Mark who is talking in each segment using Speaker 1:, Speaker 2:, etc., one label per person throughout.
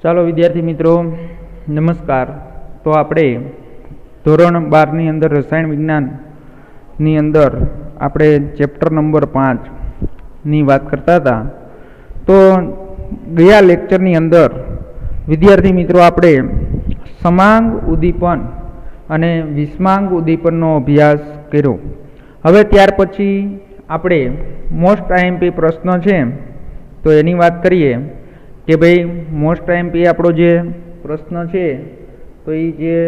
Speaker 1: ચાલો વિદ્યાર્થી મિત્રો નમસ્કાર। તો આપણે ધોરણ 12 ની અંદર રસાયણ વિજ્ઞાનની અંદર આપણે ચેપ્ટર નંબર 5 ની વાત કરતા હતા। તો ગયા લેક્ચરની અંદર વિદ્યાર્થી મિત્રો આપણે સમાંગ ઉદ્દીપન અને વિષમાંગ ઉદ્દીપનનો અભ્યાસ કર્યો। હવે ત્યાર પછી આપણે મોસ્ટ આઈએમપી પ્રશ્ન છે તો એની વાત કરીએ કે ભાઈ મોસ્ટ આઈએમપી આપણો જે પ્રશ્ન છે તો એ જે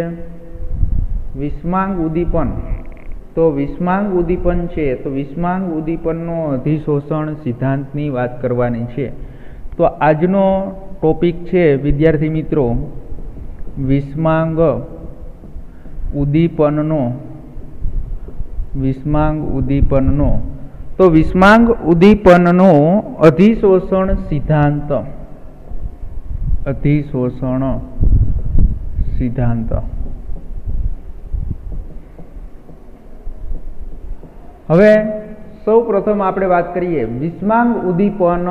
Speaker 1: વિષમાંગ ઉદ્દીપન, તો વિષમાંગ ઉદ્દીપન છે તો વિષમાંગ ઉદ્દીપનનો અધિશોષણ સિદ્ધાંતની વાત કરવાની છે। તો આજનો ટોપિક છે વિદ્યાર્થી મિત્રો વિષમાંગ ઉદ્દીપનનો, વિષમાંગ ઉદ્દીપનનો। તો વિષમાંગ ઉદ્દીપનનો અધિશોષણ સિદ્ધાંત, અધિશોષણ સિદ્ધાંત। હવે સૌ પ્રથમ આપણે વાત કરીએ વિષમાંગ ઉદ્દીપન।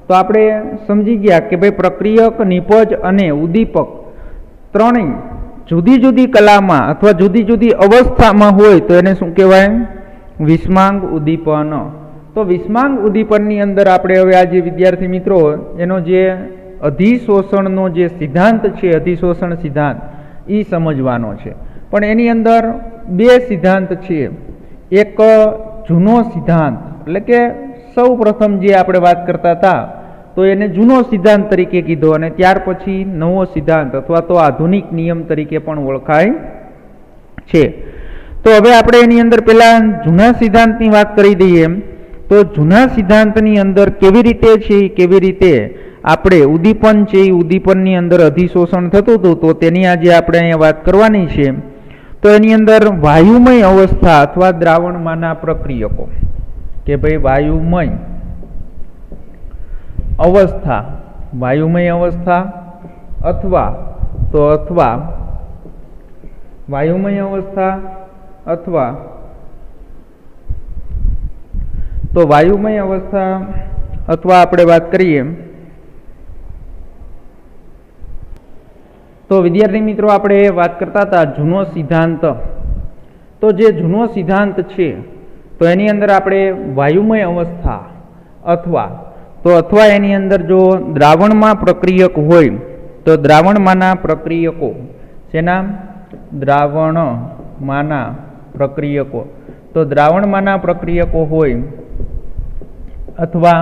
Speaker 1: તો આપણે સમજી ગયા કે ભાઈ પ્રક્રિયક, નિપજ અને ઉદ્દીપક ત્રણેય જુદી જુદી કલામાં અથવા જુદી જુદી અવસ્થામાં હોય તો એને શું કહેવાય? વિષમાંગ ઉદ્દીપન। તો વિષમાંગ ઉદ્દીપનની અંદર આપણે હવે આજે વિદ્યાર્થી મિત્રો એનો જે અધિશોષણનો જે સિદ્ધાંત છે, અધિશોષણ સિદ્ધાંત એ સમજવાનો છે। પણ એની અંદર બે સિદ્ધાંત છે। એક જૂનો સિદ્ધાંત, એટલે કે સૌ પ્રથમ જે આપણે વાત કરતા હતા તો એને જૂનો સિદ્ધાંત તરીકે કીધો, અને ત્યાર પછી નવો સિદ્ધાંત અથવા તો આધુનિક નિયમ તરીકે પણ ઓળખાય છે। તો હવે આપણે એની અંદર પહેલા જૂના સિદ્ધાંતની વાત કરી દઈએ। તો જૂના સિદ્ધાંતની અંદર કેવી રીતે છે, કેવી રીતે આપણે ઉદ્દીપન છે એ ઉદ્દીપનની અંદર અધિશોષણ થતું હતું તો તેની આજે આપણે અહીંયા વાત કરવાની છે। તો એની અંદર વાયુમય અવસ્થા અથવા દ્રાવણમાંના પ્રક્રિયકો, કે ભાઈ વાયુમય અવસ્થા, વાયુમય અવસ્થા અથવા વાયુમય અવસ્થા અથવા તો વાયુમય અવસ્થા અથવા આપણે વાત કરીએ તો વિદ્યાર્થી મિત્રો આપણે વાત કરતા હતા જૂનો સિદ્ધાંત। તો જે જૂનો સિદ્ધાંત છે તો એની અંદર આપણે વાયુમય અવસ્થા અથવા એની અંદર જો દ્રાવણમાં પ્રક્રિયક હોય તો દ્રાવણમાંના પ્રક્રિયકો, જેના દ્રાવણમાંના પ્રક્રિયકો, તો દ્રાવણમાંના પ્રક્રિયકો હોય અથવા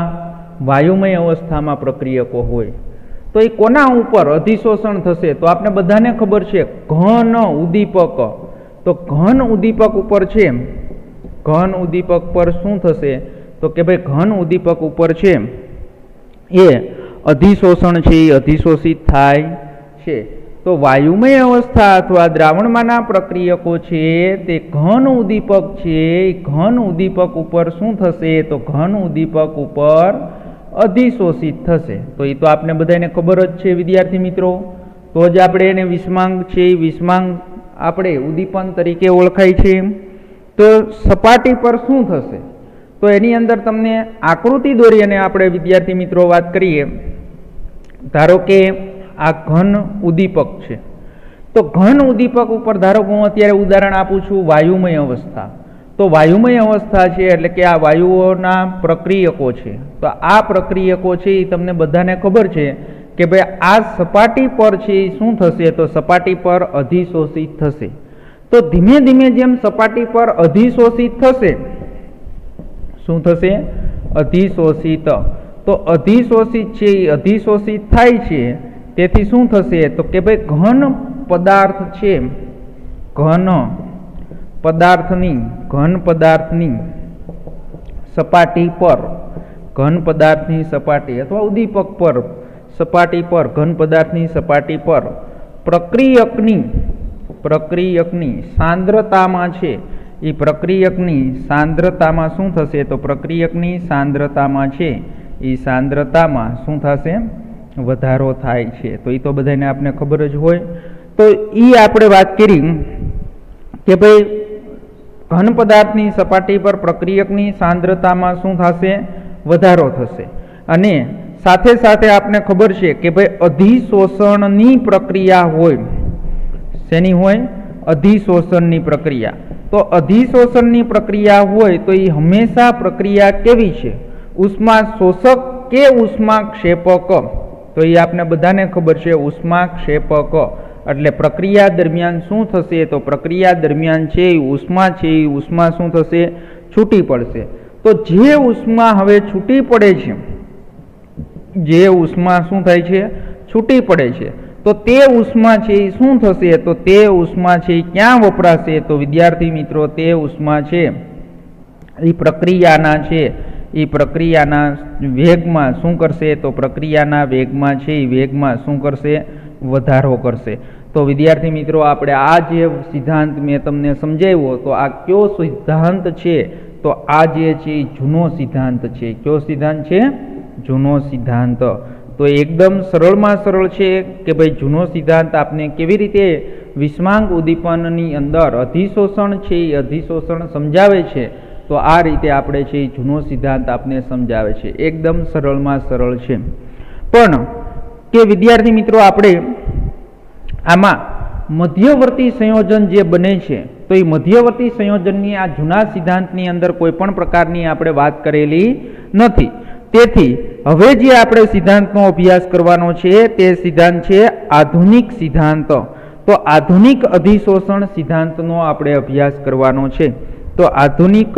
Speaker 1: વાયુમય અવસ્થામાં પ્રક્રિયકો હોય તો એ કોના ઉપર અધિશોષણ થશે? તો આપણે બધાને ખબર છે ઘન ઉદ્દીપક। તો ઘન ઉદ્દીપક ઉપર છે, ઘન ઉદ્દીપક પર શું થશે? તો કે ભાઈ ઘન ઉદ્દીપક ઉપર છે એ અધિશોષણ છે એ અધિશોષિત થાય છે। તો વાયુમય અવસ્થા અથવા દ્રાવણમાંના પ્રક્રિયકો છે તે ઘન ઉદ્દીપક છે, ઘન ઉદ્દીપક ઉપર શું થશે? તો ઘન ઉદ્દીપક ઉપર અધિશોષિત થશે। તો એ તો આપણે બધાને ખબર જ છે વિદ્યાર્થી મિત્રો। તો જ આપણે એને વિષમાંગ છે, વિષમાંગ આપણે ઉદ્દીપન તરીકે ઓળખાય છે। તો સપાટી પર શું થશે? તો એની અંદર તમને આકૃતિ દોરી અને આપણે વિદ્યાર્થી મિત્રો વાત કરીએ। ધારો કે આ ઘન ઉદ્દીપક છે, તો ઘન ઉદ્દીપક ઉપર ધારો કે હું અત્યારે ઉદાહરણ આપું છું વાયુમય અવસ્થા। તો વાયુમય અવસ્થા છે એટલે કે આ વાયુઓના પ્રક્રિયકો છે। તો આ પ્રક્રિયકો છે એ તમને બધાને ખબર છે કે ભાઈ આ સપાટી પર છે એ શું થશે? તો સપાટી પર અધિશોષિત થશે। તો ધીમે ધીમે જેમ સપાટી પર અધિશોષિત થશે, શું થશે? અધિશોષિત। તો અધિશોષિત છે એ અધિશોષિત થાય છે, તેથી શું થશે? તો કે ભાઈ ઘન પદાર્થ છે, ઘન પદાર્થની સપાટી પર, ઘન પદાર્થની સપાટી અથવા ઉદ્દીપક પર સપાટી પર, ઘન પદાર્થની સપાટી પર પ્રક્રિયકની સાંદ્રતામાં છે એ પ્રક્રિયકની સાંદ્રતામાં શું થશે? તો પ્રક્રિયકની સાંદ્રતામાં છે એ સાંદ્રતામાં શું થશે? વધારો થાય છે। તો એ તો બધાને આપણે ખબર જ હોય। તો એ આપણે વાત કરી કે ભાઈ ઘન પદાર્થની સપાટી પર પ્રક્રિયકની સાંદ્રતામાં શું થશે? વધારો થશે। અને સાથે સાથે આપને ખબર છે કે ભાई अधिशोषणनी प्रक्रिया होय, शेनी होय? अधिशोषणनी प्रक्रिया। तो अधिशोषणनी प्रक्रिया होय तो ये हमेशा प्रक्रिया केवी छे? उष्मा शोषक के उष्माक्षेपक? तो ये आपने बधाने खबर छे, उष्माक्षेपक। એટલે પ્રક્રિયા દરમિયાન શું થશે? તો પ્રક્રિયા દરમિયાન છે ઉષ્મા છે, ઉષ્મા શું થશે? છૂટી પડશે। તો જે ઉષ્મા હવે છૂટી પડે છે, જે ઉષ્મા શું થાય છે? છૂટી પડે છે, તો તે ઉષ્મા છે એ શું થશે? તો તે ઉષ્મા છે ક્યાં વપરાશે? તો વિદ્યાર્થી મિત્રો તે ઉષ્મા છે એ પ્રક્રિયાના છે એ પ્રક્રિયાના વેગમાં શું કરશે? તો પ્રક્રિયાના વેગમાં છે એ વેગમાં શું કરશે? વધારો કરશે। તો વિદ્યાર્થી મિત્રો આપણે આ જે સિદ્ધાંત મેં તમને સમજાવ્યો, તો આ કયો સિદ્ધાંત છે? તો આ જે છે એ જૂનો સિદ્ધાંત છે। કયો સિદ્ધાંત છે? જૂનો સિદ્ધાંત। તો એકદમ સરળમાં સરળ છે કે ભાઈ જૂનો સિદ્ધાંત આપને કેવી રીતે વિષમાંક ઉદ્દીપનની અંદર અધિશોષણ છે એ અધિશોષણ સમજાવે છે, તો આ રીતે આપણે છે એ જૂનો સિદ્ધાંત આપને સમજાવે છે। એકદમ સરળમાં સરળ છે। પણ કે વિદ્યાર્થી મિત્રો આપણે આમાં મધ્યવર્તી સંયોજન જે બને છે, તો એ મધ્યવર્તી સંયોજનની આ જૂના સિદ્ધાંતની અંદર કોઈ પણ પ્રકારની આપણે વાત કરેલી નથી। તેથી હવે જે આપણે સિદ્ધાંતનો અભ્યાસ કરવાનો છે તે સિદ્ધાંત છે આધુનિક સિદ્ધાંત। તો આધુનિક અધિશોષણ સિદ્ધાંતનો આપણે અભ્યાસ કરવાનો છે। તો આધુનિક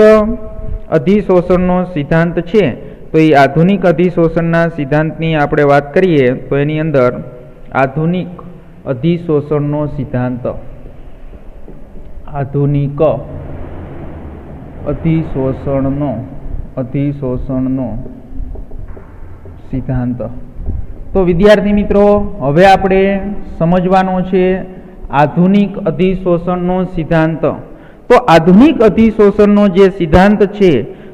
Speaker 1: અધિશોષણનો સિદ્ધાંત છે, તો એ આધુનિક અધિશોષણના સિદ્ધાંતની આપણે વાત કરીએ તો એની અંદર આધુનિક અધિશોષણનો સિદ્ધાંત, આધુનિક અધિશોષણનો સિદ્ધાંત। તો વિદ્યાર્થી મિત્રો હવે આપણે સમજવાનો છે આધુનિક અધિશોષણનો સિદ્ધાંત। તો આધુનિક અધિશોષણનો જે સિદ્ધાંત છે,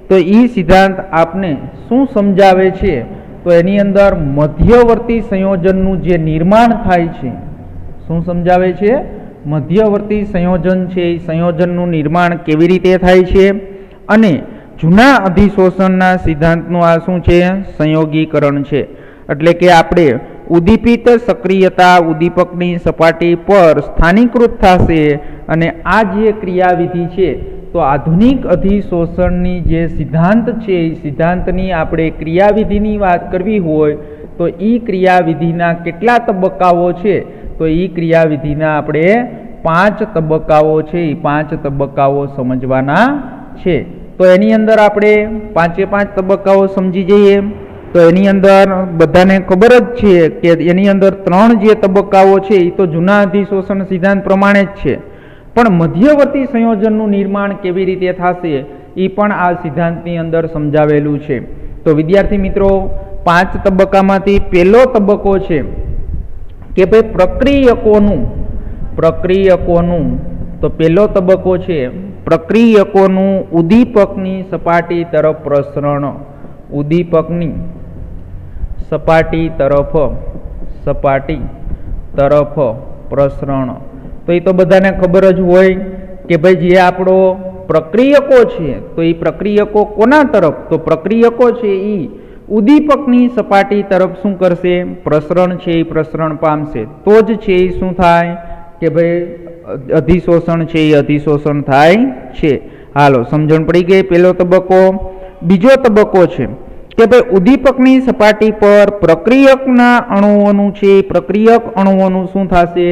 Speaker 1: તો એ સિદ્ધાંત આપને શું સમજાવે છે? તો એની અંદર મધ્યવર્તી સંયોજનનું જે નિર્માણ થાય છે, શું સમજાવે છે? મધ્યવર્તી સંયોજન છે એ સંયોજનનું નિર્માણ કેવી રીતે થાય છે, અને જૂના અધિશોષણના સિદ્ધાંતનું આ શું છે? સંયોગીકરણ છે। એટલે કે આપણે ઉદ્દીપિત સક્રિયતા ઉદ્દીપકની સપાટી પર સ્થાનીકૃત થશે, અને આ જે ક્રિયાવિધિ છે, તો આધુનિક અધિશોષણની જે સિદ્ધાંત છે એ સિદ્ધાંતની આપણે ક્રિયાવિધિની વાત કરવી હોય તો એ ક્રિયાવિધિના કેટલા તબક્કાઓ છે? તો એ ક્રિયાવિધિના આપણે 5 તબક્કાઓ છે, એ 5 તબક્કાઓ સમજવાના છે। તો એની અંદર આપણે 5 તબક્કાઓ સમજી જઈએ। તો એની અંદર બધાને ખબર જ છે કે એની અંદર 3 જે તબક્કાઓ છે એ તો જૂના અધિશોષણ સિદ્ધાંત પ્રમાણે જ છે, પણ મધ્યવર્તી સંયોજનનું નિર્માણ કેવી રીતે થશે એ પણ આ સિદ્ધાંતની અંદર સમજાવેલું છે। તો વિદ્યાર્થી મિત્રો 5 તબક્કામાંથી પહેલો તબક્કો છે કે ભાઈ પ્રક્રિયકોનું, તો પહેલો તબક્કો છે પ્રક્રિયકોનું ઉદ્દીપકની સપાટી તરફ પ્રસરણ, ઉદ્દીપકની સપાટી તરફ પ્રસરણ। તો એ તો બધાને ખબર જ હોય કે ભાઈ જે આપણો પ્રક્રિયકો છે, તો એ પ્રક્રિયકો કોના તરફ? તો પ્રક્રિયકો છે એ ઉદ્દીપકની સપાટી તરફ શું કરશે? પ્રસરણ છે એ પ્રસરણ પામશે, તો જ છે એ શું થાય કે ભાઈ અધિશોષણ છે એ અધિશોષણ થાય છે। હાલો સમજણ પડી ગઈ પહેલો તબક્કો। બીજો તબક્કો છે કે ભાઈ ઉદ્દીપકની સપાટી પર પ્રક્રિયકના અણુઓનું છે, પ્રક્રિયક અણુઓનું શું થશે?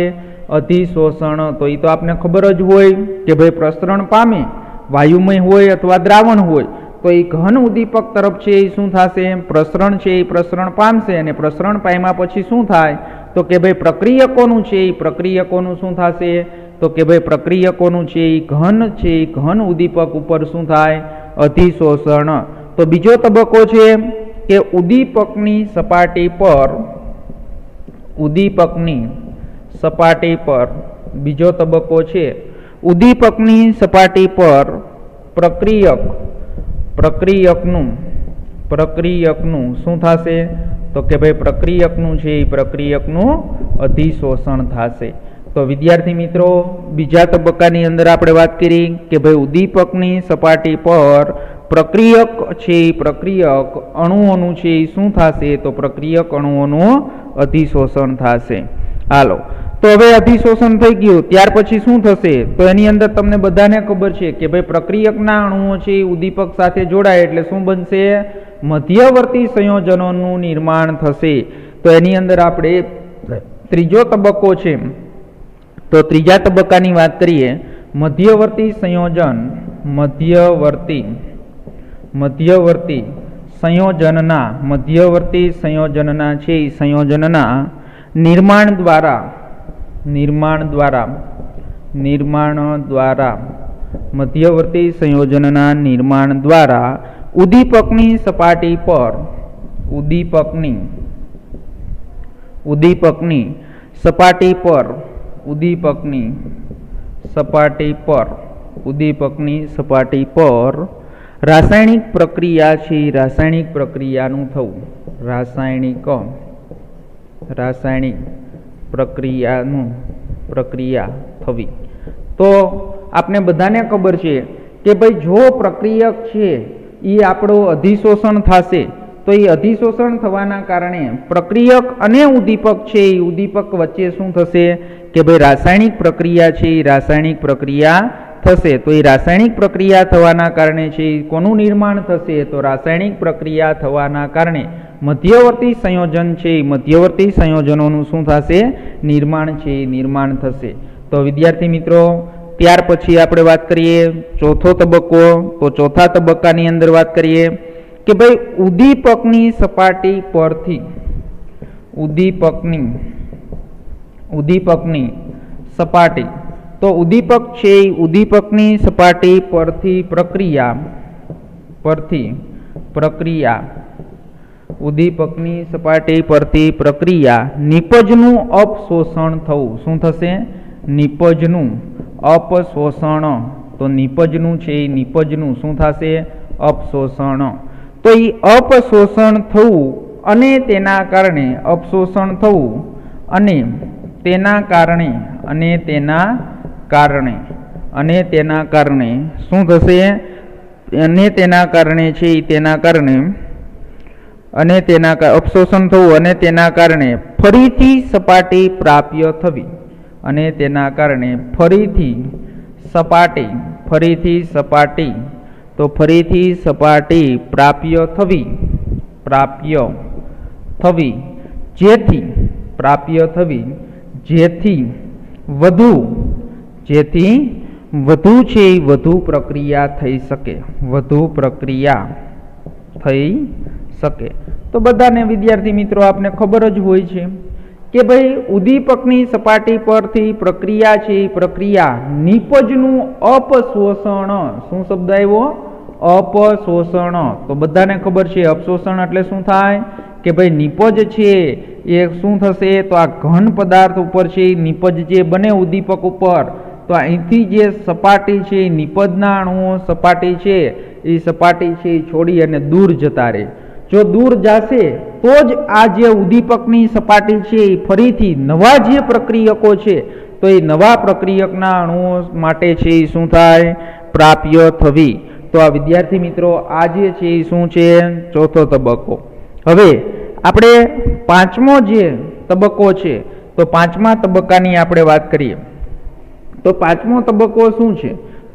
Speaker 1: અધિશોષણ। તો એ તો આપને ખબર જ હોય કે ભાઈ પ્રસરણ પામે, વાયુમય હોય અથવા દ્રાવણ હોય, તો એ ઘન ઉદ્દીપક તરફ છે એ શું થશે? પ્રસરણ છે એ પ્રસરણ પામશે, અને પ્રસરણ પામ્યા પછી શું થાય? તો કે ભાઈ પ્રક્રિયકોનું છે એ પ્રક્રિયકોનું શું થશે? તો કે ભાઈ પ્રક્રિયકોનું છે એ ઘન ઉદ્દીપક ઉપર શું થાય? અધિશોષણ। તો બીજો તબક્કો છે કે ઉદ્દીપકની સપાટી પર બીજો તબક્કો છે ઉદ્દીપકની સપાટી પર પ્રક્રિયકનું શું થશે? તો કે ભાઈ પ્રક્રિયકનું છે એ પ્રક્રિયકનું અધિશોષણ થશે। તો વિદ્યાર્થી મિત્રો બીજા તબક્કાની અંદર આપણે વાત કરી કે ભાઈ ઉદ્દીપકની સપાટી પર પ્રક્રિયક છે પ્રક્રિયક અણુઓનું છે એ શું થશે? તો પ્રક્રિયક અણુઓનું અધિશોષણ થશે. હાલો, તો હવે અધિશોષણ થઈ ગયું, ત્યાર પછી શું થશે? તો એની અંદર તમને બધાને ખબર છે કે ભાઈ પ્રક્રિયકના અણુઓ છે એ ઉદ્દીપક સાથે જોડાય એટલે શું બનશે? મધ્યવર્તી સંયોજનોનું નિર્માણ થશે. તો એની અંદર આપણે ત્રીજો તબક્કો છે, તો ત્રીજા તબક્કાની વાત કરીએ. મધ્યવર્તી સંયોજન, મધ્યવર્તી સંયોજનના છે એ સંયોજનના નિર્માણ દ્વારા મધ્યવર્તી સંયોજનના નિર્માણ દ્વારા ઉદ્દીપકની સપાટી પર રાસાયણિક પ્રક્રિયા છે, રાસાયણિક પ્રક્રિયાનું થવું, રાસાયણિક પ્રક્રિયા થવી. તો આપણે બધાને ખબર છે કે ભાઈ જો પ્રક્રિયક છે એ આપણો અધિશોષણ થશે તો એ અધિશોષણ થવાના કારણે પ્રક્રિયક અને ઉદ્દીપક છે એ ઉદ્દીપક વચ્ચે શું થશે કે ભાઈ રાસાયણિક પ્રક્રિયા છે એ રાસાયણિક પ્રક્રિયા થશે. તો એ રાસાયણિક પ્રક્રિયા થવાના કારણે છે કોનું નિર્માણ થશે? તો રાસાયણિક પ્રક્રિયા થવાના કારણે મધ્યવર્તી સંયોજન છે મધ્યવર્તી સંયોજનોનું શું થશે? નિર્માણ છે નિર્માણ થશે. તો વિદ્યાર્થી મિત્રો, ત્યાર પછી આપણે વાત કરીએ ચોથો તબક્કો. તો ચોથા તબક્કાની અંદર વાત કરીએ કે ભાઈ ઉદ્દીપકની સપાટી પરથી ઉદ્દીપકની સપાટી, તો ઉદ્દીપક છે ઉદ્દીપકની સપાટી પરથી ઉદ્દીપકની સપાટી પરથી પ્રક્રિયા નિપજનું અપશોષણ થવું. શું થશે? નિપજનું અપશોષણ. તો નિપજનું છે નિપજનું શું થશે? અપશોષણ. તો એ અપશોષણ થવું અને તેના કારણે અપશોષણ થવું અને તેના કારણે શું થશે? અપશોષણ થવું અને તેના કારણે ફરીથી સપાટી પ્રાપ્ય થવી. અને તેના કારણે ફરીથી સપાટી તો ફરીથી સપાટી પ્રાપ્ય થવી જેથી વધુ છે વધુ પ્રક્રિયા થઈ શકે. તો બધાને વિદ્યાર્થી મિત્રો આપને ખબર જ હોય છે કે ભાઈ ઉદ્દીપકની સપાટી પરથી પ્રક્રિયા છે પ્રક્રિયા નિપજનું અપશોષણ. શું શબ્દ આવ્યો? અપશોષણ. તો બધાને ખબર છે અપશોષણ એટલે શું થાય કે ભાઈ નિપજ છે એ શું થશે? તો આ ઘન પદાર્થ ઉપર છે નિપજ જે બને ઉદ્દીપક ઉપર, તો અહીંથી જે સપાટી છે નિપજના અણુઓ સપાટી છે એ સપાટી છે છોડી અને દૂર જતા રહે. જો દૂર જશે તો જ આ જે ઉદ્દીપકની સપાટી છે એ ફરીથી નવા જે પ્રક્રિયકો છે તો એ નવા પ્રક્રિયકના અણુઓ માટે છે એ શું થાય? પ્રાપ્ય થવી. તો આ વિદ્યાર્થી મિત્રો આ જે છે એ શું છે? ચોથો તબક્કો. હવે આપણે પાંચમો જે તબક્કો છે તો પાંચમા તબક્કાની આપણે વાત કરીએ. તો પાંચમો તબક્કો શું છે?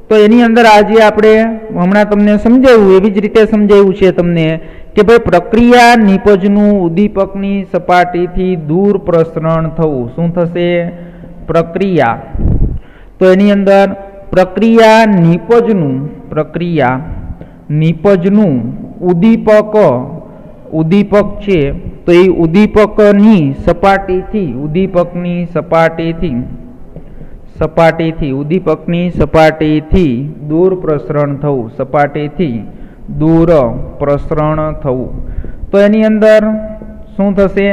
Speaker 1: તો એની અંદર આજે આપણે હમણાં તમને સમજાવ્યું એવી જ રીતે સમજાવ્યું છે તમને કે ભાઈ પ્રક્રિયા નિપજનું ઉદ્દીપકની સપાટીથી દૂર પ્રસરણ થવું. શું થશે? પ્રક્રિયા. તો એની અંદર પ્રક્રિયા નિપજનું ઉદ્દીપક છે તો એ ઉદ્દીપકની સપાટીથી દૂર પ્રસરણ થવું. તો એની અંદર શું થશે?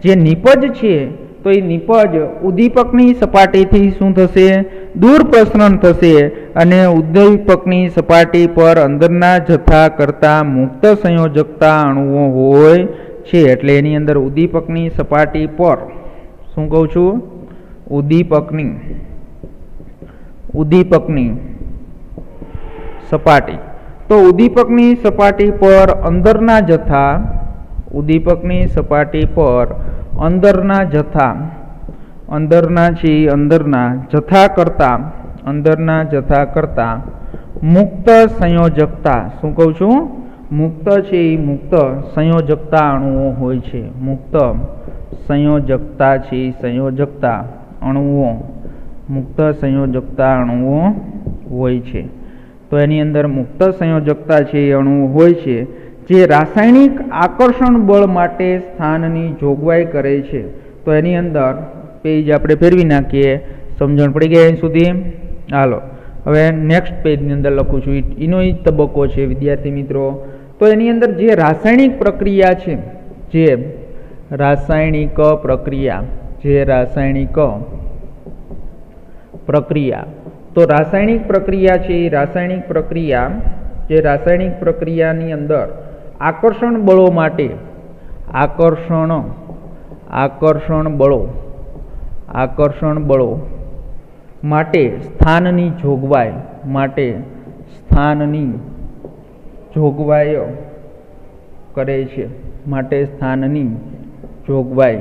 Speaker 1: જે નિપજ છે તો એ નિપજ ઉદ્દીપકની સપાટીથી શું થશે? દૂર પ્રસરણ થશે અને ઉદ્દીપકની સપાટી પર અંદરના જથ્થા કરતા મુક્ત સંયોજકતા અણુઓ હોય છે. એટલે એની અંદર ઉદ્દીપકની સપાટી પર શું કહું છું? ઉદ્દીપકની સપાટી. તો तो उद्दीपकनी सपाटी पर अंदरना जथा, उद्दीपकनी सपाटी पर अंदरना जथा, अंदरना छे अंदरना जथा करता, अंदरना जथा करता मुक्त संयोजकता, शुं कहूं छुं, मुक्त छे मुक्त संयोजकता अणुओ होय छे, मुक्त संयोजकता छे, संयोजकता अणुओ, मुक्त संयोजकता अणुओ होय छे। तो एनी अंदर मुक्त संयोजकता छे अणुओ होय छे जे रासायणिक आकर्षण बळ माटे स्थाननी जोगवाई करे छे। तो एनी अंदर पेज आपणे फेरवी नाखीए, समजण पड़ी गई अहीं सुधी। हालो हवे नेक्स्ट पेजनी अंदर लखुं छुं, एनो ज तबक्को छे विद्यार्थी मित्रों। तो एनी अंदर जे रासायणिक प्रक्रिया छे, जे रासायणिक प्रक्रिया, जे रासायणिक प्रक्रिया, तो रासायणिक प्रक्रिया छे, रासायणिक प्रक्रिया, जे रासायणिक प्रक्रियानी अंदर आकर्षण बळो माटे, आकर्षण बळो, आकर्षण बळो माटे स्थाननी जोगवाई, माटे स्थाननी जोगवाई करे छे, माटे स्थाननी जोगवाई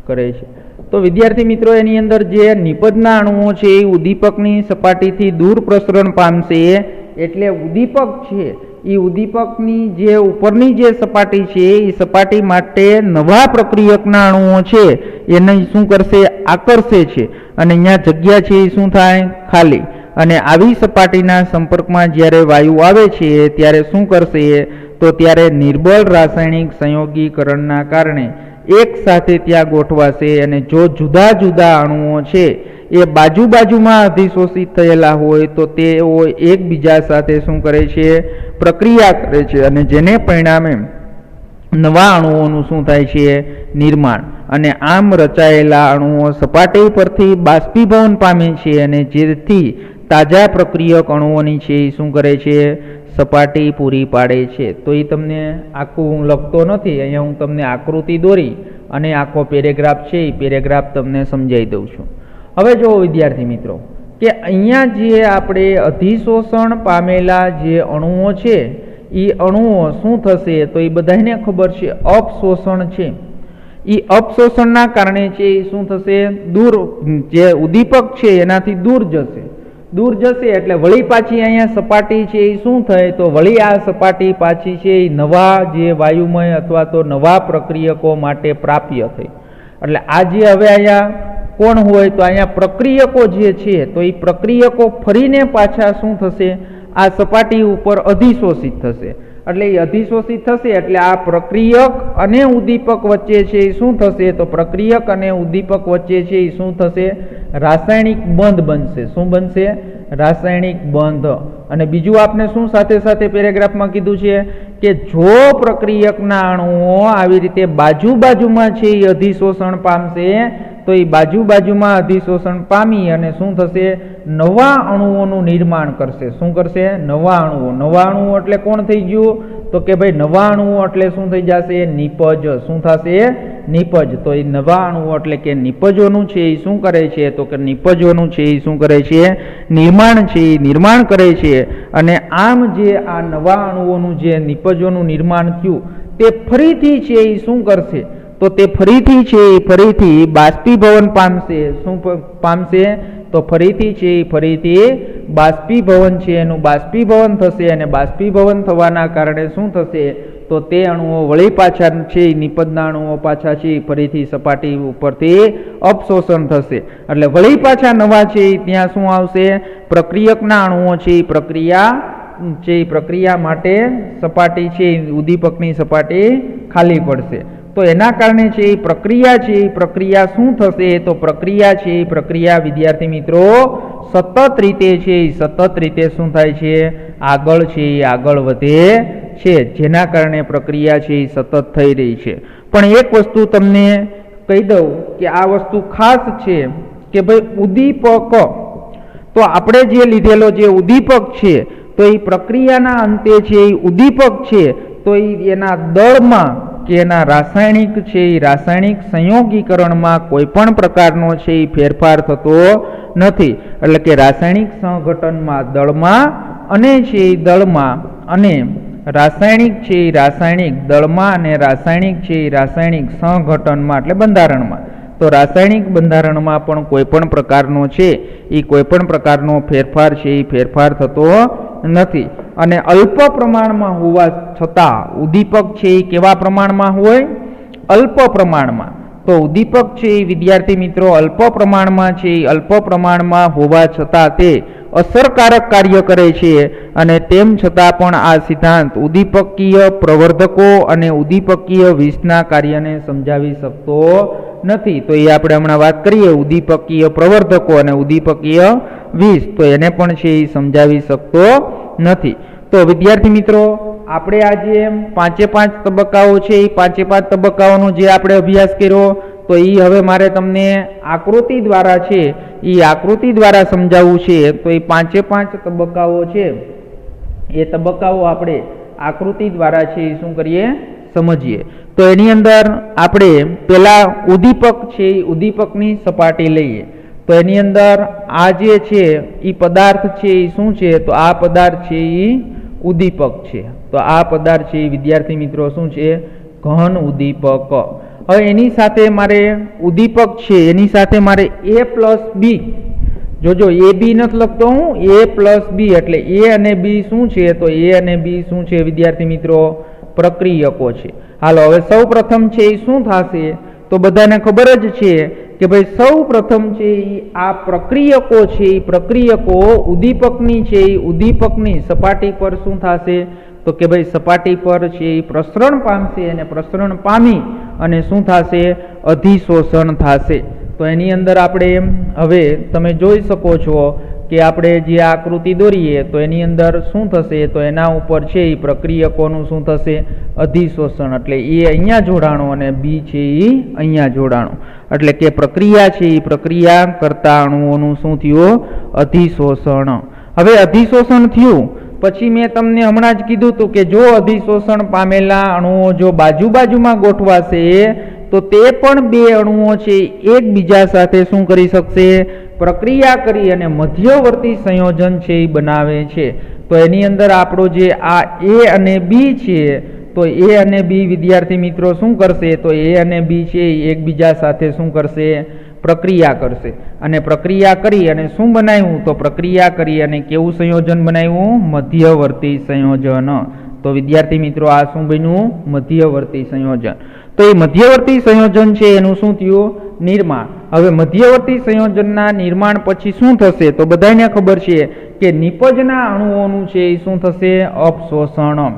Speaker 1: करे छे। तो विद्यार्थी मित्रों एनी अंदर जे निपजना अणुओ छे ए उद्दीपकनी सपाटीथी दूर प्रसरण पामशे, एटले उद्दीपक छे ए उद्दीपकनी जे उपरनी जे सपाटी छे ए सपाटी माटे नवा प्रक्रियकना अणुओ छे एने शुं करशे, आकर्षे छे अने अहींया जग्या छे ए शुं थाय, खाली। अने आवी सपाटीना संपर्कमां ज्यारे वायु आवे छे त्यारे शुं करशे, तो त्यारे निर्बल रासायणिक संयोगीकरणना कारणे एक साथे त्यां गोठवाशे अने जो जुदा जुदा अणुओ छे ए बाजू बाजूमां अधिशोषित थयेला होय तो तेओ एकबीजा साथे शुं करे छे, प्रक्रिया करे छे अने जेने परिणामे नवा अणुओनुं शुं थाय छे, निर्माण। अने आम रचायेला अणुओ सपाटी परथी बाष्पीभवन पामे छे अने जेथी ताजा प्रक्रियक अणुओनी छे ए शुं करे छे, सपाटी पूरी पाड़े छे। तो ये तमने आखुं लखतो नथी, अहींया हूँ तमने आकृति दोरी अने आखो पेरेग्राफ छे ए पेरेग्राफ तमने समजावी दઉં છું। हवे जो विद्यार्थी मित्रों के अहींया जे आपणे अधिशोषण पामेला जे अणुओ छे ए अणुओ शुं थशे, तो ए बधाने खबर छे अपशोषण छे। ए अपशोषणना कारणे छे ए शुं थशे, दूर जे उद्दीपक छे एनाथी दूर जशे, दूर जशे एटले वળી पाછી अहींया सपाटी छे ए शुं थाय, तो वળી आ सपाटी पाછી छे ए नवा जे वायुमय अथवा तो नवा प्रक्रियको माटे प्राप्य थई। एटले आ जे हवे अहींया कोण होय, तो अहींया प्रक्रियको जे छे तो ए प्रक्रियको फरीने पाछा शुं थशे, आ सपाटी उपर अधिशोषित थशे। एटले ए अधिशोषित थशे एटले आ प्रक्रियक अने उद्दीपक वच्चे छे ए शुं थशे, तो प्रक्रियक अने उद्दीपक वच्चे छे ए शुं थशे, रासायणिक बंध बनशे। शुं बनशे, रासायणिक बंध। अने बीजुं आपने शुं साथे साथे पेरेग्राफमां कीधुं छे के जो प्रक्रियकना अणुओ आवी रीते बाजू बाजूमां छे ए अधिशोषण पामशे, तो ए बाजू बाजूमां अधिशोषण पामी अने शुं थशे, नवा अणुओनुं निर्माण करशे। शुं करशे, नवा अणुओ। नवा अणुओ एटले कोण थई गयुं, तो के भाई नवा अणुओ एटले शुं थई जशे, निपज। शुं थशे, निपज। तो ए नवा अणुओ एटले के निपजोनुं छे ए शुं करे छे, तो के निपजोनुं छे ए शुं करे छे, निर्माण छे, निर्माण करे छे। अने आम जे आ नवा अणुओनुं जे निपजोनुं निर्माण थयुं ते फरीथी छे ए शुं करशे, तो ते फरीथी छे फरीथी बाष्पीभवन पामशे। शुं पामशे, तो फरीथी छे फरीथी बाष्पीभवन छे एनुं बाष्पीभवन थशे अने बाष्पीभवन थवाना कारणे शुं थशे, तो ते अणुओ वળી पाछा छे निपजना अणुओ पाछा छे फरीथी सपाटी उपरथी अपशोषण थशे। એટલે વળી પાછા નવા છે ત્યાં શું આવશે, પ્રક્રિયકના અણુઓ છે પ્રક્રિયા માટે સપાટી છે ઉદ્દીપકની સપાટી ખાલી પડશે। तो एना कारणे छे प्रक्रिया छे प्रक्रिया शुं थशे, तो प्रक्रिया छे प्रक्रिया विद्यार्थी मित्रों सतत रीते छे सतत रीते शुं थाय छे, आगळ छे आगळ वधे छे, जेना कारणे प्रक्रिया छे सतत थई रही छे। पण एक वस्तु तमने कही दઉં कि आ वस्तु खास छे कि भाई उद्दीपक, तो आपणे जे लीधेलो जे उद्दीपक छे तो ए प्रक्रियाना अंते छे उद्दीपक छे, तो एना दळमां के एना रासायणिक छे रासायणिक संयोगीकरणमां कोईपण प्रकारनो छे फेरफार थतो नथी। एटले के रासायणिक संघटनमां दळमां अने छे दळमां અને રાસાયણિક છે એ રાસાયણિક દળમાં અને રાસાયણિક છે એ રાસાયણિક સહઘટનમાં એટલે બંધારણમાં. તો રાસાયણિક બંધારણમાં પણ કોઈપણ પ્રકારનો છે એ કોઈપણ પ્રકારનો ફેરફાર છે એ ફેરફાર થતો નથી. અને અલ્પ પ્રમાણમાં હોવા છતાં ઉદ્દીપક છે એ કેવા પ્રમાણમાં હોય? અલ્પ પ્રમાણમાં. તો ઉદ્દીપક છે એ વિદ્યાર્થી મિત્રો અલ્પ પ્રમાણમાં છે એ અલ્પ પ્રમાણમાં હોવા છતાં તે અસરકારક કાર્ય કરે છે. અને તેમ છતાં પણ આ સિદ્ધાંત ઉદ્દીપકીય પ્રવર્ધકો અને ઉદ્દીપકીય વિષના કાર્યને સમજાવી શકતો નથી. તો એ આપણે હમણાં વાત કરીએ ઉદ્દીપકીય પ્રવર્ધકો અને ઉદ્દીપકીય વિષ, તો એને પણ છે એ સમજાવી શકતો નથી. તો વિદ્યાર્થી મિત્રો આપણે આજે 5 તબક્કાઓ છે એ 5 તબક્કાઓનો જે આપણે અભ્યાસ કર્યો, તો એ હવે મારે તમને આકૃતિ દ્વારા છે એ આકૃતિ દ્વારા સમજાવવું છે. તો એ 5 તબક્કાઓ છે એ તબક્કાઓ આપણે આકૃતિ દ્વારા છે એ શું કરીએ? સમજીએ. તો એની અંદર આપણે પહેલા ઉદ્દીપક છે એ ઉદ્દીપકની સપાટી લઈએ. તો એની અંદર આ જે છે એ પદાર્થ છે એ શું છે? તો આ પદાર્થ છે એ ઉદ્દીપક છે. તો આ પદાર્થ છે એ વિદ્યાર્થી મિત્રો શું છે? ઘન ઉદ્દીપક. હવે એની સાથે મારે ઉદ્દીપક છે એની સાથે મારે A+B, જોજો A B નથી લખતો હું, A+B એટલે A અને B શું છે? તો A અને B શું છે વિદ્યાર્થી મિત્રો? પ્રક્રિયકો છે. હાલો હવે સૌ પ્રથમ છે એ શું થશે? તો બધાને ખબર જ છે કે ભાઈ સૌ પ્રથમ છે આ પ્રક્રિયકો છે એ પ્રક્રિયકો ઉદ્દીપકની છે એ ઉદ્દીપકની સપાટી પર શું થશે? તો કે ભાઈ સપાટી પર છે એ પ્રસરણ પામશે અને પ્રસરણ પામી અને શું થશે? અધિશોષણ થશે. તો એની અંદર આપણે હવે તમે જોઈ શકો છો કે આપણે જે આકૃતિ દોરીએ તો એની અંદર શું થશે? તો એના ઉપર છે એ પ્રક્રિયકોનું શું થશે? અધિશોષણ. એટલે એ અહીંયા જોડાણું અને બી છે એ અહીંયા જોડાણું. એટલે કે પ્રક્રિયા છે એ પ્રક્રિયા કરતા અણુઓનું શું થયું? અધિશોષણ. હવે અધિશોષણ થયું પછી મેં તમને હમણાં જ કીધું હતું કે જો અધિશોષણ પામેલા અણુઓ જો બાજુમાં ગોઠવાશે તો તે પણ બે અણુઓ છે એકબીજા સાથે શું કરી શકશે? પ્રક્રિયા કરી અને મધ્યવર્તી સંયોજન છે એ બનાવે છે. તો એની અંદર આપણો જે આ A અને B છે, તો A અને B વિદ્યાર્થી મિત્રો શું કરશે? તો A અને B છે એકબીજા સાથે શું કરશે? પ્રક્રિયા કરશે. અને પ્રક્રિયા કરી અને શું બનાવ્યું? તો પ્રક્રિયા કરી અને કેવું સંયોજન બનાવ્યું? મધ્યવર્તી સંયોજન. તો વિદ્યાર્થી મિત્રો આ શું બન્યું? મધ્યવર્તી સંયોજન. તો એ મધ્યવર્તી સંયોજન છે એનું શું થયું? નિર્માણ. હવે મધ્યવર્તી સંયોજનના નિર્માણ પછી શું થશે? તો બધાને ખબર છે કે નિપજના અણુઓનું છે એ શું થશે? અપશોષણ.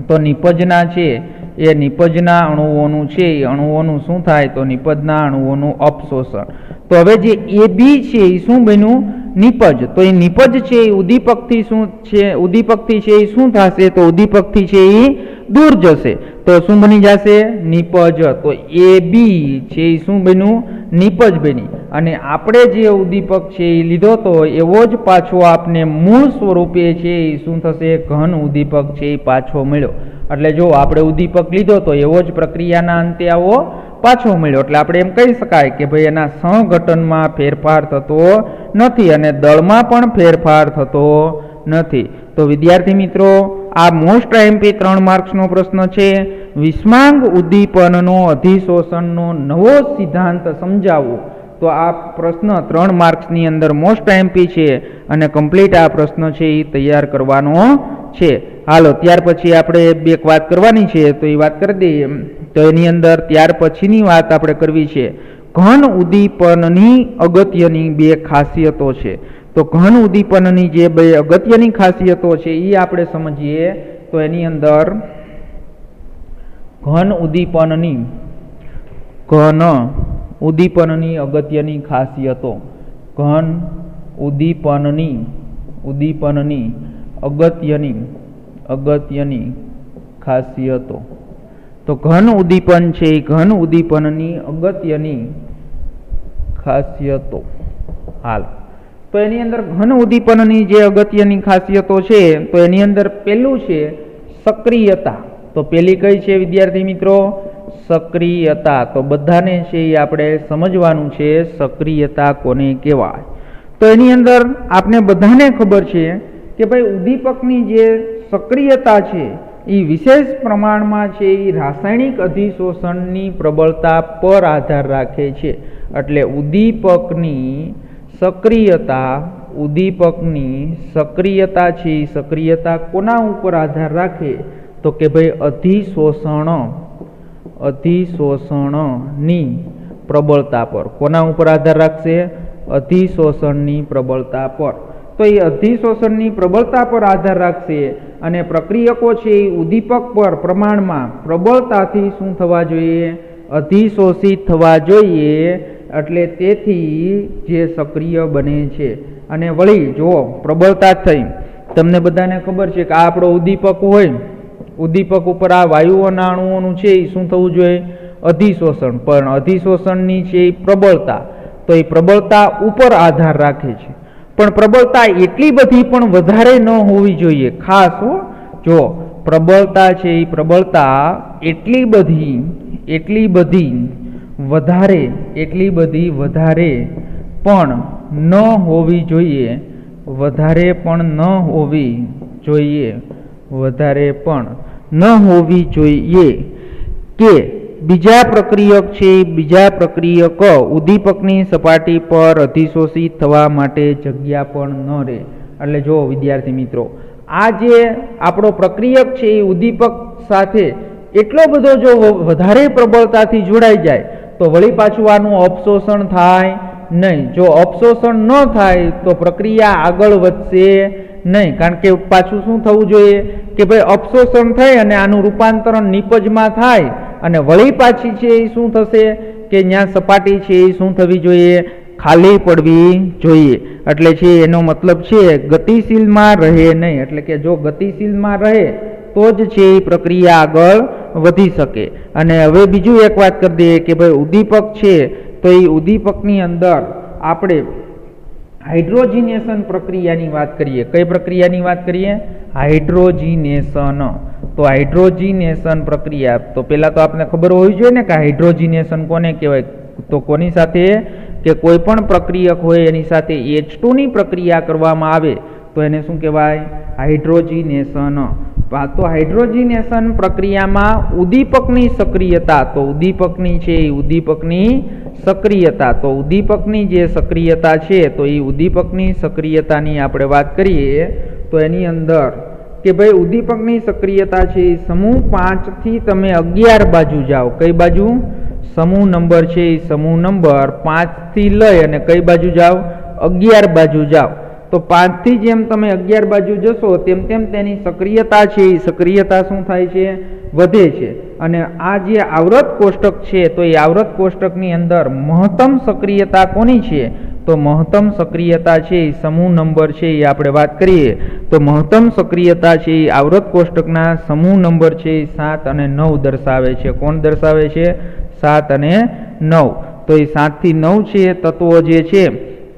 Speaker 1: તો નિપજના છે એ નિપજના અણુઓનું છે એ અણુઓનું શું થાય? તો નિપજના અણુઓનું અપશોષણ. તો હવે જે AB છે એ શું બન્યું? નિપજ. તો એ નિપજ છે એ ઉદ્દીપકથી શું છે? ઉદ્દીપકથી છે એ શું થશે? તો ઉદ્દીપકથી છે એ દૂર જશે. તો શું બની જશે? નિપજ. તો AB છે એ શું બન્યું? નિપજ બની. અને આપણે જે ઉદ્દીપક છે એ લીધો તો એવો જ પાછો આપને મૂળ સ્વરૂપે છે એ શું થશે? ઘન ઉદ્દીપક છે એ પાછો મળ્યો. એટલે જો આપણે ઉદ્દીપક લીધો તો એવો જ પ્રક્રિયાના અંતે આવો પાછો મળ્યો. એટલે આપણે એમ કહી શકાય કે ભાઈ એના સહઘટનમાં ફેરફાર થતો નથી અને દળમાં પણ ફેરફાર થતો નથી. તો વિદ્યાર્થી મિત્રો આ મોસ્ટ આઈએમપી 3 માર્ક્સનો પ્રશ્ન છે. વિષમાંગ ઉદ્દીપનનો અધિશોષણનો નવો સિદ્ધાંત સમજાવો. તો આ પ્રશ્ન 3 માર્ક્સની અંદર મોસ્ટ આઈએમપી છે અને કમ્પ્લીટ આ પ્રશ્ન છે એ તૈયાર કરવાનો છે. હાલો ત્યાર પછી આપણે એક વાત કરવાની છે તો એ વાત કરી દઈએ. તો એની અંદર ત્યાર પછીની વાત આપણે કરવી છે ઘન ઉદ્દીપનની અગત્યની 2 ખાસિયતો છે. તો ઘન ઉદ્દીપનની જે 2 અગત્યની ખાસિયતો છે એ આપણે સમજીએ. તો એની અંદર ઘન ઉદ્દીપનની અગત્યની ખાસિયતો. ઘન ઉદ્દીપનની અગત્યની ખાસિયતો. તો ઘન ઉદ્દીપન છે એ ઘન ઉદ્દીપનની અગત્યની ખાસિયતો. હાલ તો એની અંદર ઘન ઉદ્દીપનની જે અગત્યની ખાસિયતો છે તો એની અંદર પહેલું છે સક્રિયતા. તો પહેલી કઈ છે વિદ્યાર્થી મિત્રો? સક્રિયતા. તો બધાને છે એ આપણે સમજવાનું છે સક્રિયતા કોને કહેવાય. તો એની અંદર આપણે બધાને ખબર છે કે ભાઈ ઉદ્દીપકની જે सक्रियता छे ई विशेष प्रमाणमां छे ई रासायणिक अधिशोषणनी प्रबलता पर आधार राखे छे। एटले उद्दीपकनी सक्रियता छे, सक्रियता कोना उपर आधार राखे तो के भाई अधिशोषणनी प्रबलता पर। कोना उपर आधार राखशे? अधिशोषणनी प्रबलता पर। तो ये अधिशोषणनी प्रबलता पर आधार राखशे अने प्रक्रियको छे उद्दीपक पर प्रमाणमां प्रबलताथी शुं थवा जोईए? अधिशोषित थवा जोईए। एटले तेथी जे सक्रिय बने छे। अने वળી जो प्रबलता थई, तमने बधाने खबर छे के आ आपणो उद्दीपक होय, उद्दीपक उपर आ वायुओना अणुओनुं छे ई शुं थवुं जोईए? अधिशोषण। पण अधिशोषणनी छे प्रबलता, तो ए प्रबलता उपर आधार राखे छे। पण प्रबलता एटली बधी पण वधारे न होवी जोईए। खास हो, जो प्रबलता छे ए प्रबलता एटली बधी वधारे पण न होवी जोईए। वधारे पण न होवी जोईए के बीजा प्रक्रियक छे, बीजा प्रक्रियक उद्दीपकनी सपाटी पर अधिशोषित थवा माटे जग्या पण न रहे। एटले जो विद्यार्थी मित्रों, आ जे आपणो प्रक्रियक छे उद्दीपक साथे एटलो बधो जो वधारे प्रबलताथी जोड़ाई जाय तो वળી पाछुं आनुं अपशोषण थाय नहीं। जो अपशोषण न थाय तो प्रक्रिया आगळ वधशे नहीं, कारण के पाछुं शुं थवुं जोईए के भाई अपशोषण थाय अने आनुं रूपांतरण निपजमां थाय अने वળી पाછી छे ए शुं थशे के न्या सपाटी छे ए शुं थवी जोईए? खाली पड़वी जोईए। एटले छे एनो मतलब छे गतिशीलमां रहे नहीं। एटले के जो गतिशीलमां रहे तो ज छे ए प्रक्रिया आगळ वधी शके। अने हवे बीजुं एक वात करी दઈએ के भाई उद्दीपक छे तो ए उद्दीपकनी अंदर आपणे हाइड्रोजिनेशन प्रक्रियानी बात करिए। कई प्रक्रियानी बात करिए? हाइड्रोजिनेशन। तो हाइड्रोजिनेशन प्रक्रिया तो पहला तो आपने खबर होवी जोईए ने कि हाइड्रोजिनेशन कोने कहेवाय? तो कोनी साथे के कोईपण प्रक्रियक होय एनी साथे H2 नी प्रक्रिया करवामां आवे तो एने शुं कहेवाय? हाइड्रोजिनेशन। तो हाइड्रोजिनेशन प्रक्रियामां उद्दीपकनी सक्रियता, तो उद्दीपकनी छे उद्दीपकनी सक्रियता, तो उद्दीपकनी जे सक्रियता छे तो ए उद्दीपकनी सक्रियतानी आपणे वात करीए तो एनी अंदर के भाई उद्दीपकनी सक्रियता छे समूह 5 थी तमे 11 बाजू जाओ। कई बाजू? समूह नंबर छे समूह नंबर 5 थी लई अने कई बाजू जाओ? 11 बाजू जाओ। तो 5 थी जेम तमे 11 बाजू जशो तेम तेम तेनी सक्रियता छे सक्रियता शुं थाय छे? वधे छे। अने आ जे आवृत कोष्टक छे तो ए आवृत कोष्टकनी अंदर महत्तम सक्रियता कोनी छे? तो महत्तम सक्रियता छे समूह नंबर छे ए आपणे वात करीए तो महत्तम सक्रियता छे आवृत कोष्टकना समूह नंबर छे 7 અને 9 दर्शावे छे। कोण दर्शावे छे? 7 અને 9। तो ए 7 થી 9 छे तत्वो जे छे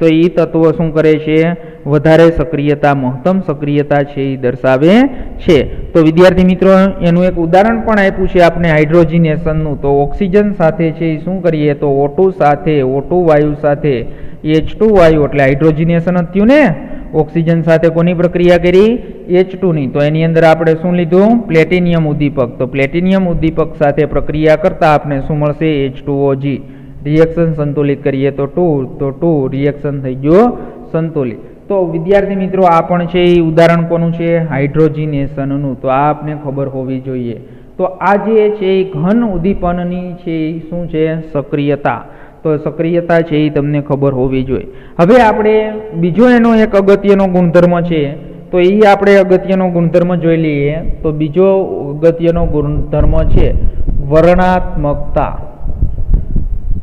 Speaker 1: तो ए तत्व शुं करे छे? वधारे सक्रियता महत्तम सक्रियता छे ए दर्शावे छे। तो विद्यार्थी मित्रों एनुं एक उदाहरण पण आप्युं छे आपणे हाइड्रोजिनेशननुं। तो ऑक्सिजन साथे छे ए शुं करीए? तो O2 साथे O2 वायु साथे H2 वायु एटले हाइड्रोजिनेशन थयुं ने। ऑक्सिजन साथे कोनी प्रक्रिया करी? H2 नी। तो एनी अंदर आपणे शुं लीधुं? प्लेटिनियम उद्दीपक। तो प्लेटिनियम उद्दीपक साथे प्रक्रिया करता आपणे शुं मळशे? H2OG। रिएक्शन संतुलित करिए तो 2 रिएक्शन थई गयो संतुलित। तो विद्यार्थी मित्रों आ पण छे ए उदाहरण कोनुं छे? हाइड्रोजिनेशननुं। तो आ आपने खबर होवी जोईए। तो आ जे छे घन उद्दीपननी छे शुं छे? सक्रियता। तो सक्रियता छे ए तमने खबर होवी जोईए। हवे आपणे बीजो एनो एक अगत्यनो गुणधर्म छे तो ए आपणे अगत्यनो गुणधर्म जोई लईए। तो बीजो अगत्यनो गुणधर्म छे वर्णात्मकता।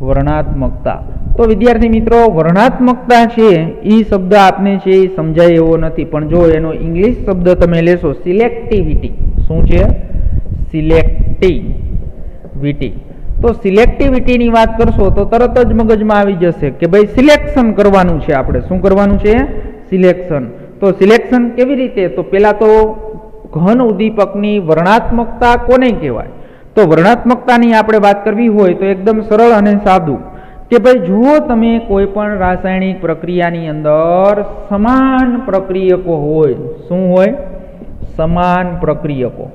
Speaker 1: वर्णात्मकता। तो विद्यार्थी मित्रों वर्णात्मकता छे ई शब्द आपने छे समजाय एवो नथी, पण जो एनो इंग्लिश शब्द तमे लेशो सिलेक्टिविटी। शुं छे? सिलेक्टिविटी। तो सिलेक्टिविटी नी वात करशो तो तरत ज मगजमां आवी जशे के भाई सिलेक्शन करवानुं छे आपणे। शुं करवानुं छे? सिलेक्शन। तो सिलेक्शन केवी रीते? तो पहेला तो घन उद्दीपकनी वर्णात्मकता कोने कहेवाय? तो वर्णात्मकतानी आपणे वात करवी होय तो एकदम सरळ अने सादुं के भाई जुओ तमे कोईपण रासायणिक प्रक्रियानी अंदर समान प्रक्रियको होय। शुं होय? સમાન પ્રક્રિયકો.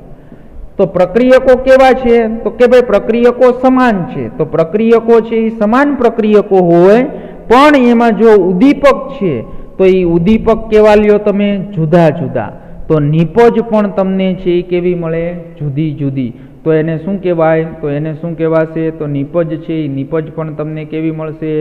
Speaker 1: તો પ્રક્રિયકો કેવા છે? તો કે ભાઈ પ્રક્રિયકો સમાન છે. તો પ્રક્રિયકો છે એ સમાન પ્રક્રિયકો હોય, પણ એમાં જો ઉદ્દીપક છે તો એ ઉદ્દીપક કેવા લ્યો તમે? જુદા જુદા. તો નિપજ પણ તમને છે એ કેવી મળે? જુદી જુદી. તો એને શું કહેવાય? તો એને શું કહેવાશે? તો નિપજ છે એ નિપજ પણ તમને કેવી મળશે?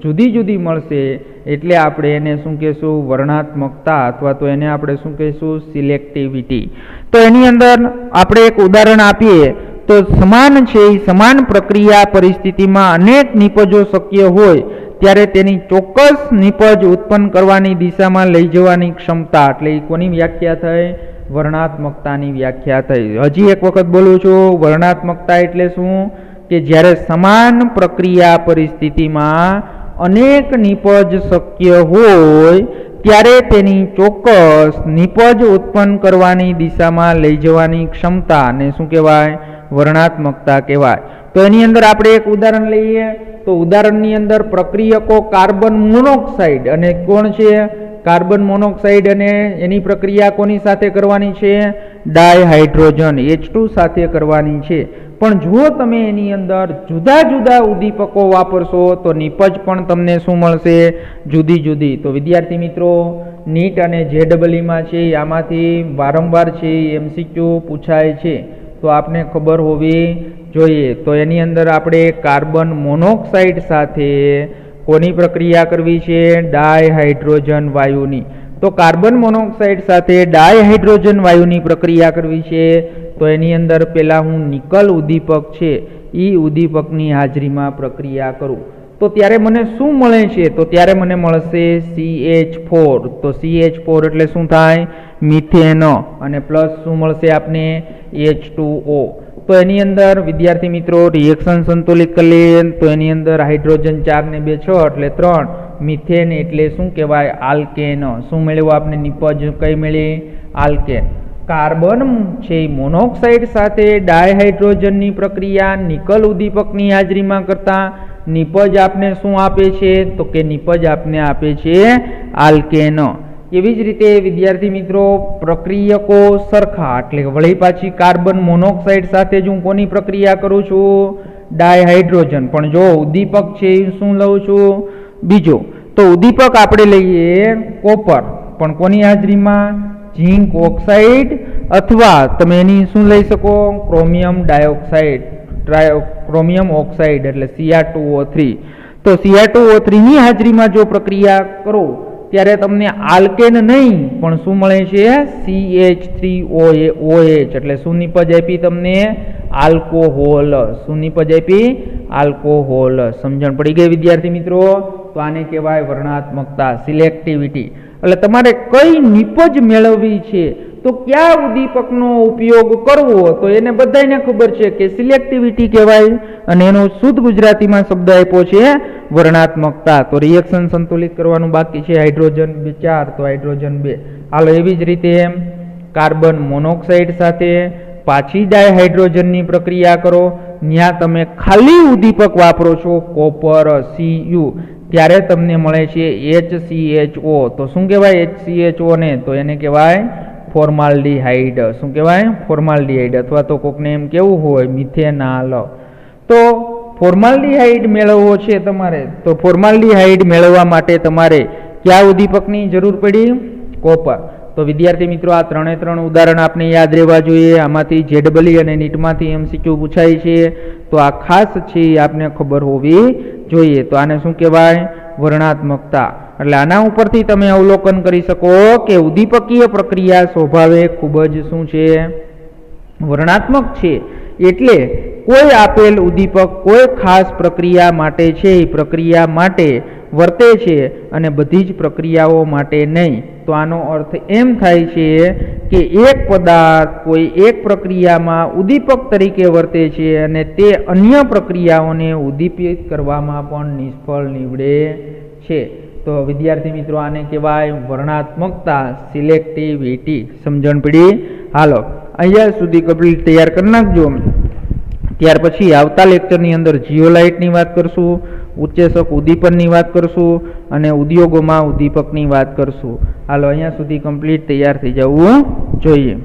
Speaker 1: જુદી જુદી મળશે. એટલે આપણે એને શું કહેશું? વર્ણાત્મકતા, અથવા તો એને આપણે શું કહીશું? સિલેક્ટિવિટી. તો એની અંદર આપણે એક ઉદાહરણ આપીએ તો સમાન છે એ સમાન પ્રક્રિયા પરિસ્થિતિમાં અનેક નિપજો શક્ય હોય ત્યારે તેની ચોક્કસ નિપજ ઉત્પન્ન કરવાની દિશામાં લઈ જવાની ક્ષમતા, એટલે એ કોની વ્યાખ્યા થઈ? વર્ણાત્મકતાની વ્યાખ્યા થઈ. હજી એક વખત બોલું છું, વર્ણાત્મકતા એટલે શું? કે જ્યારે સમાન પ્રક્રિયા પરિસ્થિતિમાં અનેક નિપજ શક્ય હોય ત્યારે તેની ચોક્કસ નિપજ ઉત્પન્ન કરવાની દિશામાં લઈ જવાની ક્ષમતાને શું કહેવાય? વર્ણાત્મકતા કહેવાય. તો એની અંદર આપણે એક ઉદાહરણ લઈએ તો ઉદાહરણની અંદર પ્રક્રિયકો કાર્બન મોનોક્સાઇડ અને કોણ છે? કાર્બન મોનોક્સાઇડ અને એની પ્રક્રિયા કોની સાથે કરવાની છે? ડાયહાઇડ્રોજન H2 સાથે કરવાની છે. પણ જો તમે એની અંદર જુદા જુદા ઉદ્દીપકો વાપરશો તો નિપજ પણ તમને શું મળશે? જુદી જુદી. તો વિદ્યાર્થી મિત્રો, નીટ અને JEE છે આમાંથી વારંવાર છે MCQ પૂછાય છે, તો આપને ખબર હોવી જોઈએ. તો એની અંદર આપણે કાર્બન મોનોક્સાઇડ સાથે કોની પ્રક્રિયા કરવી છે? ડાયહાઇડ્રોજન વાયુની. તો કાર્બન મોનોક્સાઇડ સાથે ડાયહાઇડ્રોજન વાયુની પ્રક્રિયા કરવી છે. તો એની અંદર પહેલાં હું નિકલ ઉદ્દીપક છે એ ઉદ્દીપકની હાજરીમાં પ્રક્રિયા કરું તો ત્યારે મને શું મળે છે? તો ત્યારે મને મળશે CH4. તો CH4 એટલે શું થાય? મિથેન. અને પ્લસ શું મળશે આપને? H2O. તો એની અંદર વિદ્યાર્થી મિત્રો રિએક્શન સંતુલિત કરી લઈએ તો એની અંદર હાઇડ્રોજન 4 ને 2 6 એટલે 3. મિથેન એટલે શું કહેવાય? આલ્કેન. શું મેળવ્યું આપને? નિપજ કઈ મળી? આલ્કેન. કાર્બન છે મોનોક્સાઇડ સાથે ડાયહાઇડ્રોજનની પ્રક્રિયા નિકલ ઉદ્દીપકની હાજરીમાં કરતા નિપજ આપને શું આપે છે? તો કે નિપજ આપને આપે છે આલ્કેન. એવી જ રીતે વિદ્યાર્થી મિત્રો પ્રક્રિયકો સરખા, એટલે વળી પાછી કાર્બન મોનોક્સાઇડ સાથે જ હું કોની પ્રક્રિયા કરું છું? ડાયહાઇડ્રોજન. પણ જો ઉદ્દીપક છે એ શું લઉં છું? બીજો. તો ઉદ્દીપક આપણે લઈએ કોપર, પણ કોની હાજરીમાં? ઝીંક ઓક્સાઇડ, અથવા તમે એની શું લઈ શકો? ક્રોમિયમ ડાયોક્સાઇડ, ક્રોમિયમ ઓક્સાઇડ એટલે Cr2O3. તો Cr2O3 ની હાજરીમાં જો પ્રક્રિયા કરો ત્યારે તમને આલ્કેન નહીં પણ શું મળે છે? CH3OH. એટલે શું નિપજ આપી તમને? આલ્કોહોલ. શું નિપજ આપી? આલ્કોહોલ. સમજણ પડી ગઈ વિદ્યાર્થી મિત્રો? તો આને કહેવાય વર્ણાત્મકતા, સિલેક્ટિવિટી. એટલે તમારે કઈ નિપજ મેળવવી છે તો કયા ઉદ્દીપકનો ઉપયોગ કરવો તો એને બધાને ખબર છે કે સિલેક્ટિવિટી કહેવાય, અને એનો શુદ્ધ ગુજરાતીમાં શબ્દ આપ્યો છે વર્ણાત્મકતા. તો રિએક્શન સંતુલિત કરવાનું બાકી છે. હાઇડ્રોજન 4 તો હાઇડ્રોજન 2. હાલો એવી જ રીતે કાર્બન મોનોક્સાઇડ સાથે પાછી ડાયહાઇડ્રોજનની પ્રક્રિયા કરો. ત્યાં તમે ખાલી ઉદ્દીપક વાપરો છો કોપર Cu, ત્યારે તમને મળે છે HCHO. તો શું કહેવાય HCHO ને? તો એને કહેવાય ફોર્માલ્ડિહાઇડ. શું કહેવાય? ફોર્માલ્ડિહાઇડ. અથવા તો કોકને એમ કેવું હોય મિથેનાલ. તો ફોર્માલ્ડિહાઇડ મેળવવો છે તમારે, તો ફોર્માલ્ડિહાઇડ મેળવવા માટે તમારે કયા ઉદ્દીપકની જરૂર પડી? કોપર. તો વિદ્યાર્થી મિત્રો આ 3 ઉદાહરણ આપણે યાદ રહેવા જોઈએ. આમાંથી JEE અને નીટમાંથી MCQ પૂછાય છે, તો આ ખાસ છે આપને ખબર હોવી જોઈએ. તો આને શું કહેવાય? વર્ણાત્મકતા. એટલે આના ઉપરથી તમે અવલોકન કરી શકો કે ઉદ્દીપકીય પ્રક્રિયા સ્વભાવે ખૂબ જ શું છે? વર્ણાત્મક છે. એટલે કોઈ આપેલ ઉદ્દીપક કોઈ ખાસ પ્રક્રિયા માટે છે એ પ્રક્રિયા માટે વર્તે છે અને બધી જ પ્રક્રિયાઓ માટે નહીં. તો આનો અર્થ એમ થાય છે કે એક પદાર્થ કોઈ એક પ્રક્રિયામાં ઉદ્દીપક તરીકે વર્તે છે અને તે અન્ય પ્રક્રિયાઓને ઉદ્દીપિત કરવામાં પણ નિષ્ફળ નીવડે છે. તો વિદ્યાર્થી મિત્રો આને કહેવાય વર્ણાત્મકતા, સિલેક્ટિવિટી. સમજણ પડી? હાલો અહીંયા સુધી કમ્પ્લીટ તૈયાર કરી નાખજો. ત્યાર પછી આવતા લેક્ચરની અંદર જીઓલાઇટની વાત કરશું, ઉત્સેચક ઉદ્દીપનની વાત કરશું અને ઉદ્યોગોમાં ઉદ્દીપકની વાત કરશું. હાલો અહીંયા સુધી કમ્પ્લીટ તૈયાર થઈ જવું જોઈએ.